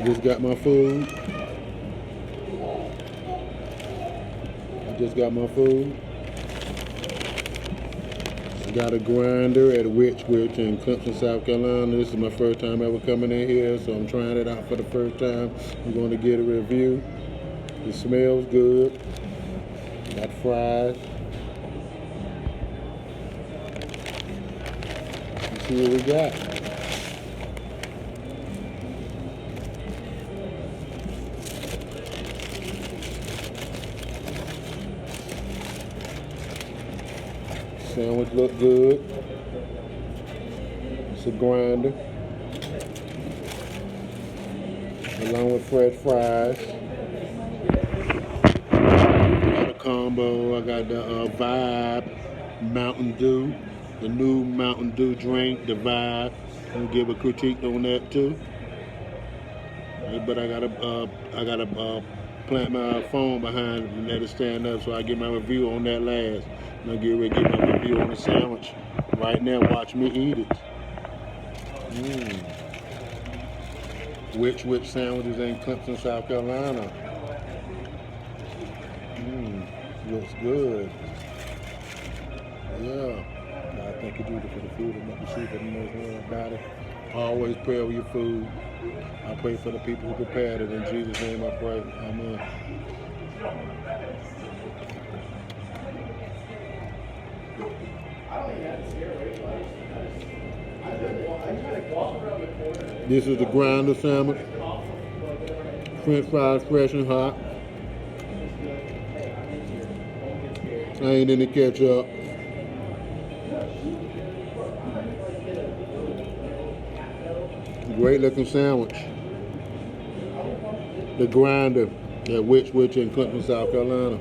Just got my food. Just got my food. I got a grinder at Wich in Clemson, South Carolina. This is my first time ever coming in here, so I'm trying it out for the first time. I'm going to get a review. It smells good. Got fries. Let's see what we got. Sandwich look good. It's a grinder. Along with fresh fries. Got a combo. I got the Vibe Mountain Dew. The new Mountain Dew drink, the Vibe. I'm gonna give a critique on that too. But I gotta plant my phone behind it and let it stand up so I get my review on that last. And I'll get ready to get my review on the sandwich. Right now, watch me eat it. Wich sandwiches in Clemson, South Carolina. Looks good. Yeah. I think you do it for the food and not the soup and more about it. Always pray over your food. I pray for the people who prepared it. In Jesus' name I pray. Amen. This is the grinder sandwich. French fries fresh and hot. I ain't any ketchup. Great looking sandwich. The grinder at Wich in Clemson, South Carolina.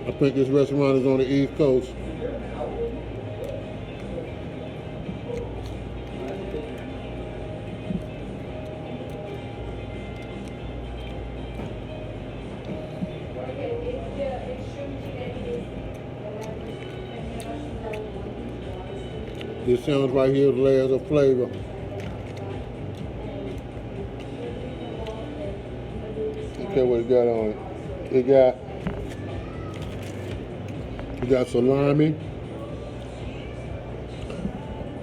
I think this restaurant is on the East Coast. This sandwich right here is layers of flavor. Okay, what it got on it? It got salami,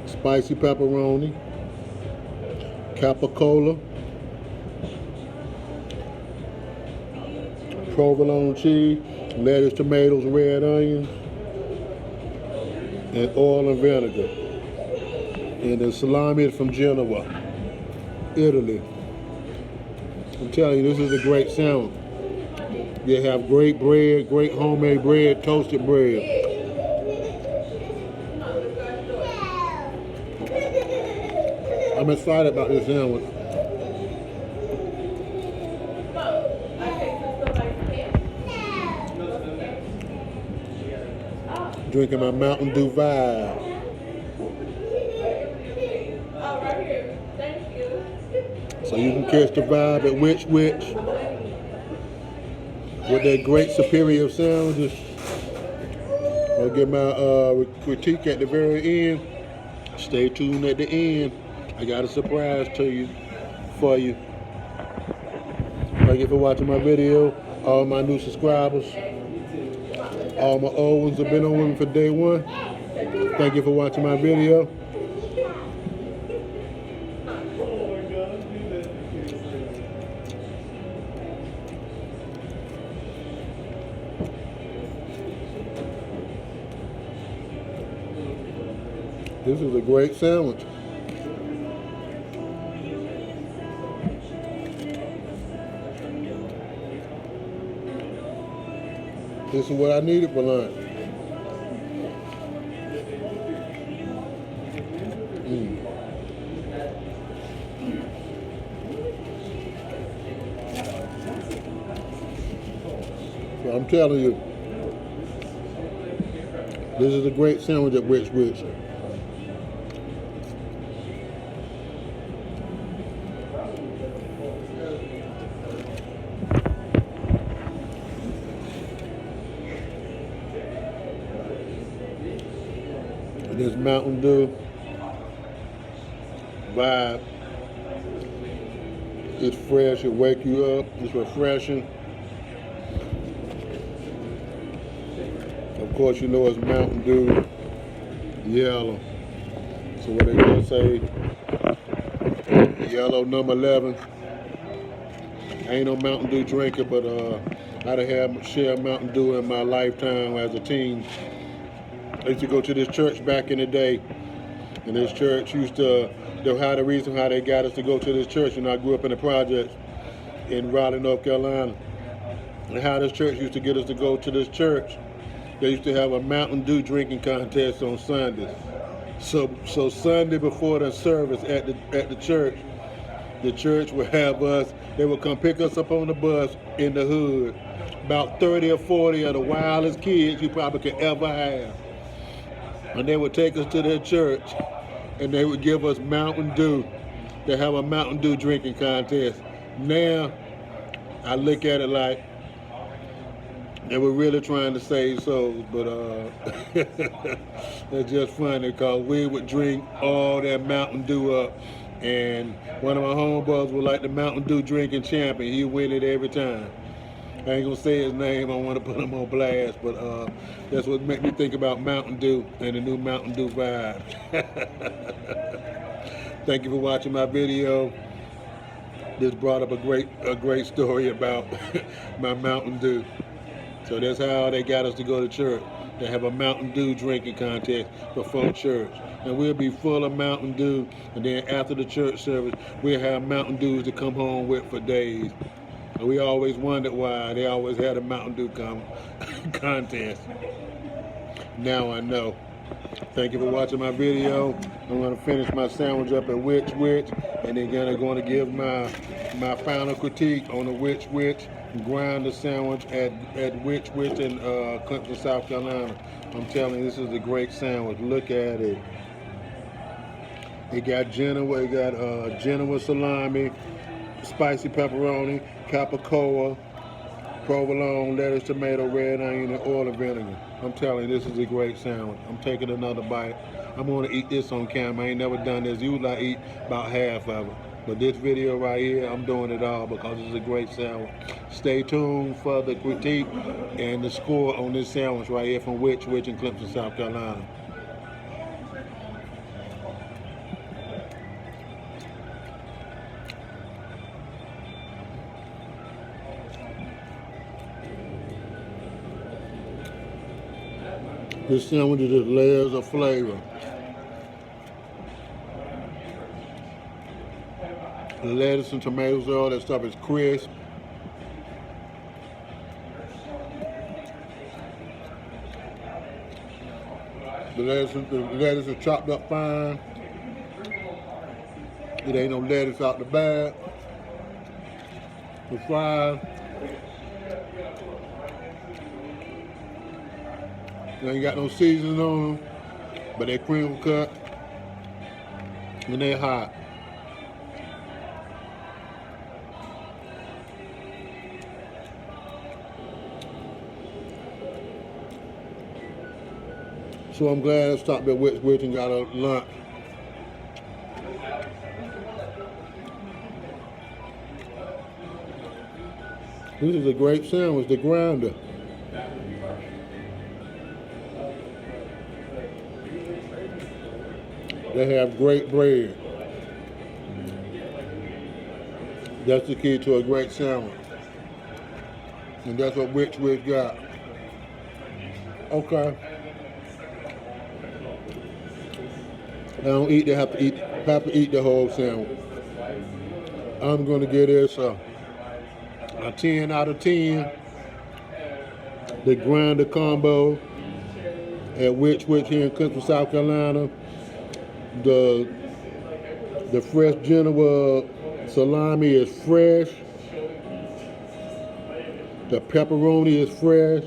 spicy pepperoni, capicola, provolone cheese, lettuce, tomatoes, red onions, and oil and vinegar. And the salami is from Genoa, Italy. I'm telling you, this is a great sandwich. They have great bread, great homemade bread, toasted bread. I'm excited about this sandwich. Drinking my Mountain Dew Vibe. So you can catch the vibe at Wich with their great superior sandwiches. I'll get my critique at the very end. Stay tuned at the end. I got a surprise for you. Thank you for watching my video. All my new subscribers. All my old ones have been on with me for day one. Thank you for watching my video. This is a great sandwich. This is what I needed for lunch. So I'm telling you, this is a great sandwich at Wich. This Mountain Dew vibe. It's fresh, it wake you up, it's refreshing. Of course, you know it's Mountain Dew yellow. So what they gonna say? Yellow number 11. I ain't no Mountain Dew drinker, but I'd have shared Mountain Dew in my lifetime as a teen. I used to go to this church back in the day, and this church used to, the reason how they got us to go to this church, and I grew up in the projects in Raleigh, North Carolina, and how this church used to get us to go to this church, they used to have a Mountain Dew drinking contest on Sundays. So Sunday before the service at the church would have us, they would come pick us up on the bus in the hood, about 30 or 40 of the wildest kids you probably could ever have. And they would take us to their church, and they would give us Mountain Dew. They have a Mountain Dew drinking contest. Now, I look at it like they were really trying to save souls, but it's just funny because we would drink all that Mountain Dew up, and one of my homeboys was like the Mountain Dew drinking champion. He win it every time. I ain't gonna say his name, I don't want to put him on blast, but that's what made me think about Mountain Dew and the new Mountain Dew vibe. Thank you for watching my video. This brought up a great story about my Mountain Dew. So that's how they got us to go to church. They have a Mountain Dew drinking contest before church. And we'll be full of Mountain Dew, and then after the church service, we'll have Mountain Dews to come home with for days. And we always wondered why they always had a Mountain Dew contest. Now I know. Thank you for watching my video. I'm going to finish my sandwich up at Wich, and then I'm going to give my final critique on the Wich grinder sandwich at Wich in Clemson, South Carolina. I'm telling you, this is a great sandwich. Look at it. It got Genoa salami, spicy pepperoni, capicola, provolone, lettuce, tomato, red onion, and oil and vinegar. I'm telling you, this is a great sandwich. I'm taking another bite. I'm going to eat this on camera. I ain't never done this. Usually I eat about half of it. But this video right here, I'm doing it all because it's a great sandwich. Stay tuned for the critique and the score on this sandwich right here from Wich in Clemson, South Carolina. This sandwich is just layers of flavor. The lettuce and tomatoes, all that stuff is crisp. The lettuce is chopped up fine. It ain't no lettuce out the bag. The fries. They ain't got no seasoning on them, but they crinkle cut and they hot. So I'm glad I stopped at Wich and got a lunch. This is a great sandwich, the grinder. They have great bread. That's the key to a great sandwich. And that's what Wich got. Okay. I don't eat, they have to eat the whole sandwich. I'm gonna give this a 10 out of 10. The grinder combo at Wich here in Clemson, South Carolina. The fresh Genoa salami is fresh. The pepperoni is fresh.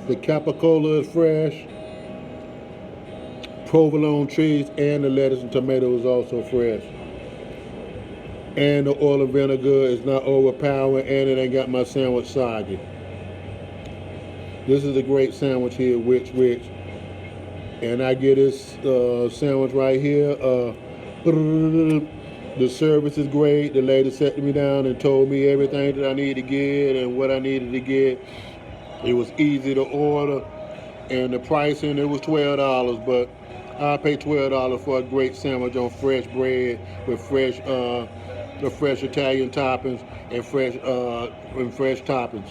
The capicola is fresh. Provolone cheese and the lettuce and tomato is also fresh. And the oil and vinegar is not overpowering, and it ain't got my sandwich soggy. This is a great sandwich here, Wich. And I get this sandwich right here. The service is great. The lady sat me down and told me everything that I needed to get and what I needed to get. It was easy to order, and the pricing, it was $12, but I pay $12 for a great sandwich on fresh bread with the fresh Italian toppings and fresh toppings.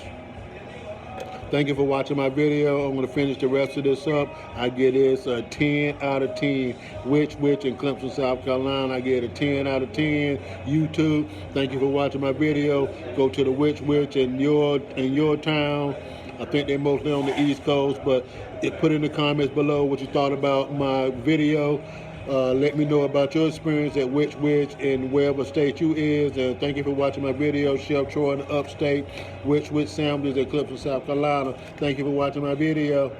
Thank you for watching my video. I'm going to finish the rest of this up. I get this a 10 out of 10. Wich in Clemson, South Carolina. I get a 10 out of 10. YouTube, thank you for watching my video. Go to the Wich in your town. I think they're mostly on the East Coast, but put in the comments below what you thought about my video. Let me know about your experience at Wich in wherever state you is. And thank you for watching my video. Chef Troy in the upstate. Wich sandwiches at Clemson, South Carolina. Thank you for watching my video.